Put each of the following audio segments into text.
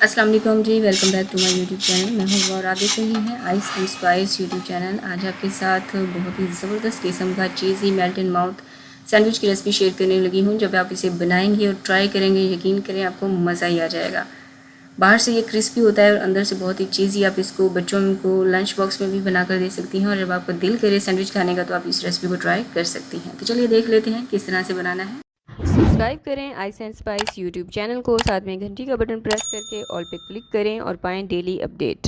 अस्सलाम वालेकुम जी, welcome back to my YouTube channel. मैं हूँ और आप देख रही हैं Ice and Spice YouTube channel. आज आपके साथ बहुत ही ज़बरदस्त किस्म का cheesy melt in mouth sandwich की रेसिपी शेयर करने लगी हूँ। जब आप इसे बनाएंगे और ट्राई करेंगे, यकीन करें आपको मज़ा ही आ जाएगा। बाहर से ये क्रिस्पी होता है और अंदर से बहुत ही चीज़ी। आप इसको बच्चों को लंच बॉक्स में भी बना कर दे सकती हैं, और जब आपका दिल करे सैंडविच खाने का तो आप इस रेसिपी को ट्राई कर सकती हैं। तो चलिए देख लेते हैं किस तरह से बनाना है। सब्सक्राइब करें ice and Spice YouTube channel को, साथ में घंटी का बटन प्रेस करके ऑल पे क्लिक करें और पाएं डेली अपडेट।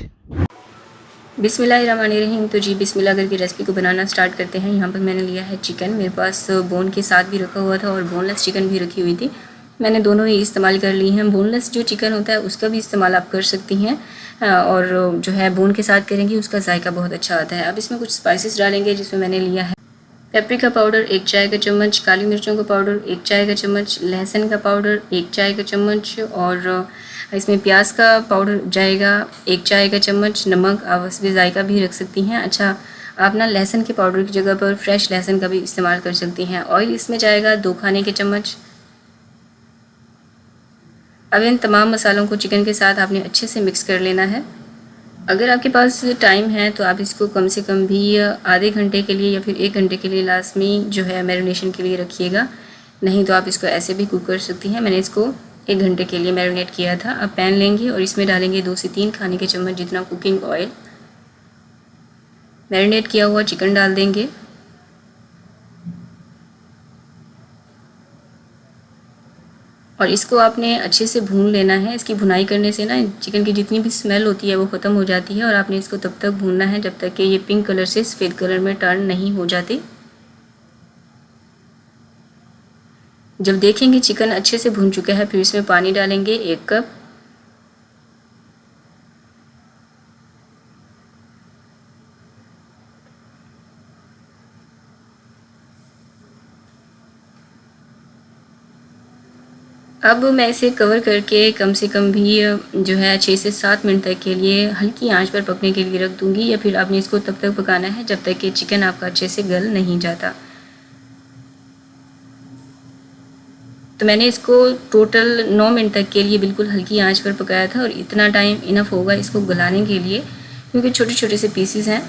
बिस्मिल्लाहिर्रहमानिर्रहीम। तो जी बिस्मिल्लाह करके रेसिपी को बनाना स्टार्ट करते हैं। यहाँ पर मैंने लिया है चिकन। मेरे पास बोन के साथ भी रखा हुआ था और बोनलेस चिकन भी रखी हुई थी। मैंने दोनों ही इस्तेमाल कर ली हैं। बोनलेस जो चिकन होता है उसका भी इस्तेमाल आप कर सकती हैं, और जो है बोन के साथ करेंगी उसका जायका बहुत अच्छा आता है। अब इसमें कुछ स्पाइसेस डालेंगे, जिसमें मैंने लिया है पेपरिका पाउडर 1 चाय का चम्मच, काली मिर्चों का पाउडर 1 चाय का चम्मच, लहसुन का पाउडर 1 चाय का चम्मच, और इसमें प्याज का पाउडर जाएगा 1 चाय का चम्मच। नमक आप इसमें जायका भी रख सकती हैं। अच्छा, आप ना लहसुन के पाउडर की जगह पर फ्रेश लहसुन का भी इस्तेमाल कर सकती हैं। ऑयल इसमें जाएगा 2 खाने के चम्मच। अब इन तमाम मसालों को चिकन के साथ आपने अच्छे से मिक्स कर लेना है। अगर आपके पास टाइम है तो आप इसको कम से कम भी आधे घंटे के लिए या फिर 1 घंटे के लिए लाजमी जो है मैरिनेशन के लिए रखिएगा। नहीं तो आप इसको ऐसे भी कुक कर सकती हैं। मैंने इसको 1 घंटे के लिए मैरिनेट किया था। अब पैन लेंगे और इसमें डालेंगे 2 से 3 खाने के चम्मच जितना कुकिंग ऑयल। मैरिनेट किया हुआ चिकन डाल देंगे। और इसको आपने अच्छे से भून लेना है। इसकी भुनाई करने से ना चिकन की जितनी भी स्मेल होती है वो ख़त्म हो जाती है, और आपने इसको तब तक भूनना है जब तक कि ये पिंक कलर से सफ़ेद कलर में टर्न नहीं हो जाते। जब देखेंगे चिकन अच्छे से भून चुका है, फिर इसमें पानी डालेंगे 1 कप। अब मैं इसे कवर करके कम से कम भी जो है 6 से 7 मिनट तक के लिए हल्की आंच पर पकने के लिए रख दूंगी, या फिर आपने इसको तब तक पकाना है जब तक कि चिकन आपका अच्छे से गल नहीं जाता। तो मैंने इसको टोटल 9 मिनट तक के लिए बिल्कुल हल्की आंच पर पकाया था, और इतना टाइम इनफ होगा इसको गलाने के लिए, क्योंकि छोटे छोटे से पीसीज हैं।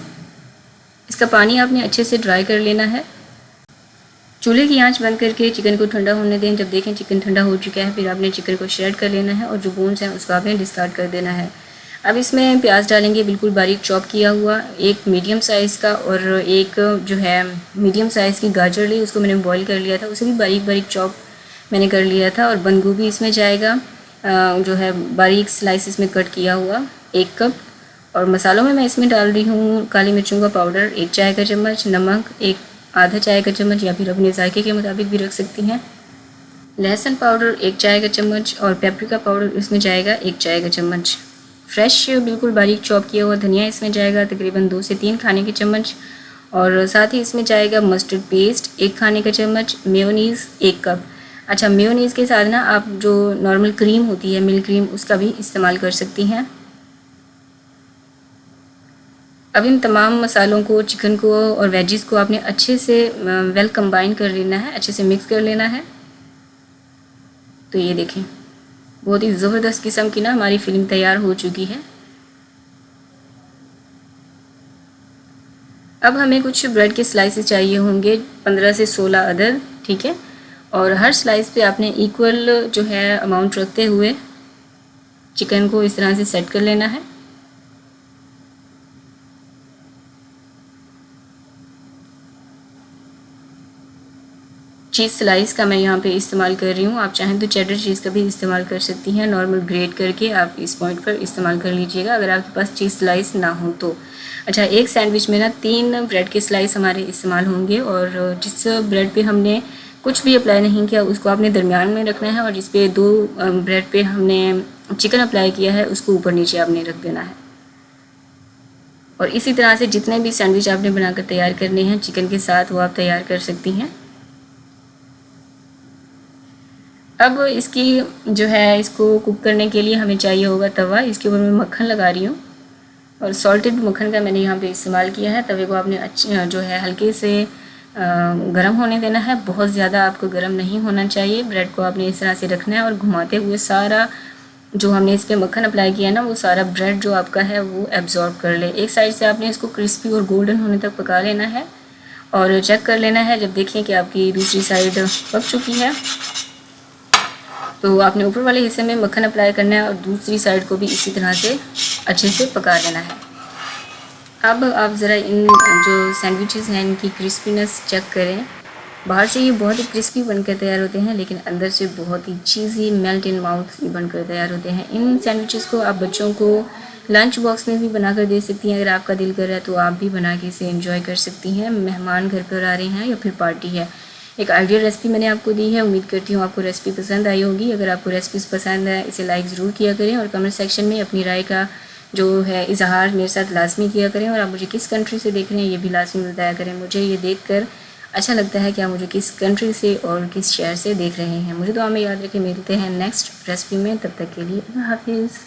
इसका पानी आपने अच्छे से ड्राई कर लेना है। चूल्हे की आंच बंद करके चिकन को ठंडा होने दें। जब देखें चिकन ठंडा हो चुका है, फिर आपने चिकन को श्रेड कर लेना है और जो बोन्स हैं उसको आपने डिस्कार्ड कर देना है। अब इसमें प्याज डालेंगे बिल्कुल बारीक चॉप किया हुआ, एक मीडियम साइज़ का, और एक जो है मीडियम साइज़ की गाजर ली, उसको मैंने बॉईल कर लिया था, उसे भी बारीक बारीक चॉप मैंने कर लिया था। और बंद गोभी इसमें जाएगा जो है बारीक स्लाइसिस में कट किया हुआ 1 कप। और मसालों में मैं इसमें डाल रही हूँ काली मिर्चों का पाउडर 1 चाय का चम्मच, नमक 1 आधा चाय का चम्मच, या फिर अपने जायके के मुताबिक भी रख सकती हैं, लहसुन पाउडर 1 चाय का चम्मच, और पेपरिका पाउडर इसमें जाएगा 1 चाय का चम्मच। फ्रेश बिल्कुल बारीक चॉप किया हुआ धनिया इसमें जाएगा तकरीबन 2 से 3 खाने के चम्मच, और साथ ही इसमें जाएगा मस्टर्ड पेस्ट 1 खाने का चम्मच, मेयोनीज़ 1 कप। अच्छा, मेयोनीज़ के साथ ना आप जो नॉर्मल क्रीम होती है, मिल्क क्रीम, उसका भी इस्तेमाल कर सकती हैं। अब इन तमाम मसालों को, चिकन को और वेजिस को आपने अच्छे से वेल कंबाइन कर लेना है, अच्छे से मिक्स कर लेना है। तो ये देखें, बहुत ही ज़बरदस्त किस्म की ना हमारी फिलिंग तैयार हो चुकी है। अब हमें कुछ ब्रेड के स्लाइसेस चाहिए होंगे, 15 से 16 अदर, ठीक है। और हर स्लाइस पे आपने इक्वल जो है अमाउंट रखते हुए चिकन को इस तरह से सेट कर लेना है। चीज़ स्लाइस का मैं यहाँ पे इस्तेमाल कर रही हूँ। आप चाहें तो चेडर चीज़ का भी इस्तेमाल कर सकती हैं। नॉर्मल ग्रेट करके आप इस पॉइंट पर इस्तेमाल कर लीजिएगा अगर आपके पास चीज़ स्लाइस ना हो तो। अच्छा, एक सैंडविच में ना 3 ब्रेड के स्लाइस हमारे इस्तेमाल होंगे, और जिस ब्रेड पे हमने कुछ भी अप्लाई नहीं किया उसको आपने दरमियान में रखना है, और जिस पे 2 ब्रेड पे हमने चिकन अप्लाई किया है उसको ऊपर नीचे आपने रख देना है। और इसी तरह से जितने भी सैंडविच आपने बनाकर तैयार करने हैं चिकन के साथ, वो आप तैयार कर सकती हैं। अब इसकी जो है इसको कुक करने के लिए हमें चाहिए होगा तवा। इसके ऊपर मैं मक्खन लगा रही हूँ, और सॉल्टेड मक्खन का मैंने यहाँ पे इस्तेमाल किया है। तवे को आपने अच्छे जो है हल्के से गरम होने देना है, बहुत ज़्यादा आपको गरम नहीं होना चाहिए। ब्रेड को आपने इस तरह से रखना है और घुमाते हुए सारा जो हमने इस पर मक्खन अप्लाई किया है ना, वो सारा ब्रेड जो आपका है वो एब्जॉर्ब कर ले। एक साइड से आपने इसको क्रिस्पी और गोल्डन होने तक पका लेना है और चेक कर लेना है। जब देखें कि आपकी दूसरी साइड पक चुकी है तो आपने ऊपर वाले हिस्से में मक्खन अप्लाई करना है और दूसरी साइड को भी इसी तरह से अच्छे से पका लेना है। अब आप ज़रा इन जो सैंडविचेस हैं इनकी क्रिस्पीनेस चेक करें। बाहर से ये बहुत ही क्रिस्पी बनकर तैयार होते हैं, लेकिन अंदर से बहुत ही चीज़ी मेल्ट इन माउथ बनकर तैयार होते हैं। इन सैंडविचेस को आप बच्चों को लंच बॉक्स में भी बनाकर दे सकती हैं। अगर आपका दिल कर रहा है तो आप भी बना के इसे एंजॉय कर सकती हैं। मेहमान घर पर आ रहे हैं या फिर पार्टी है। एक आइडियल रेसिपी मैंने आपको दी है। उम्मीद करती हूँ आपको रेसिपी पसंद आई होगी। अगर आपको रेसिपीज़ पसंद है इसे लाइक ज़रूर किया करें और कमेंट सेक्शन में अपनी राय का जो है इजहार मेरे साथ लाजमी किया करें। और आप मुझे किस कंट्री से देख रहे हैं ये भी लाजमी बताया करें। मुझे ये देखकर अच्छा लगता है कि आप मुझे किस कंट्री से और किस शहर से देख रहे हैं। मुझे दुआ में याद रखें। मिलते हैं नेक्स्ट रेसिपी में, तब तक के लिए अल्लाह हाफिज़।